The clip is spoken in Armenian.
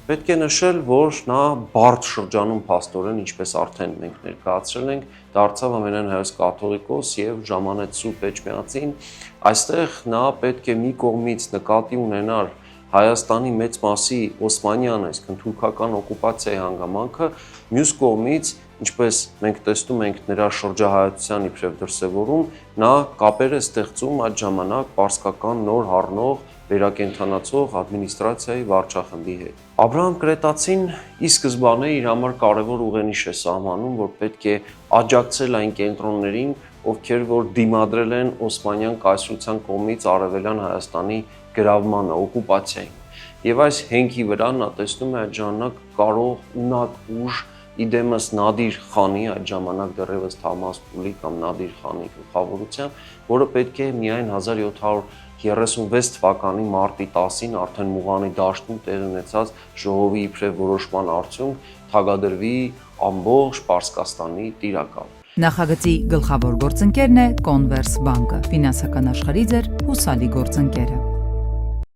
Պետք է նշել, որ նա բարդ շրջանում փաստորեն, ինչպես արդեն մենք ներկայացրել ենք, դարձավ ամենայն հայոց կաթողիկոս եւ ժամանեց Սուրբ Էջմիածին։ Այստեղ նա պետք է մի կողմից նկատի ունենար Հայաստանի մեծ մասի օսմանյան, այսինքն թուրքական օկուպացիայի հանգամանքը, մյուս կողմից, ինչպես մենք տեսնում ենք նրա շրջահայացության իբրև դրսևորում, նա կապեր է ստեղծում այդ ժամանակ պարսկական նոր հառնող վերակենդանացող ադմինիստրացիայի վարչախմբի հետ։ Աբրահամ Կրետացին ի սկզբանե իր համար կարևոր ուղենիշ է սահմանում, որ պետք է աջակցել այն կենտրոններին, ովքեր որ դիմադրել են օսմանյան կայսրության կողմից արևելյան Հայաստանի գրավմանը, օկուպացիային։ Եվ այս հենքի վրա նա տեսնում է այդ ժամանակ կարող ունակ ուժ իդեմս Նադիր խանի, այդ ժամանակ դեռևս Թամասպուլի կամ Նադիր խանի գլխավորությամբ, որը պետք է միայն 1736 թվականի մարտի 10-ին արդեն Մուղանի դաշտում տեղի ունեցած ժողովի իբրև որոշման արդյունք թագադրվի ամբողջ Պարսկաստանի տիրակալ։ Նախագծի գլխավոր գործընկերն է Converse բանկը, ֆինանսական աշխարհի ձեր հուսալի գործընկերը։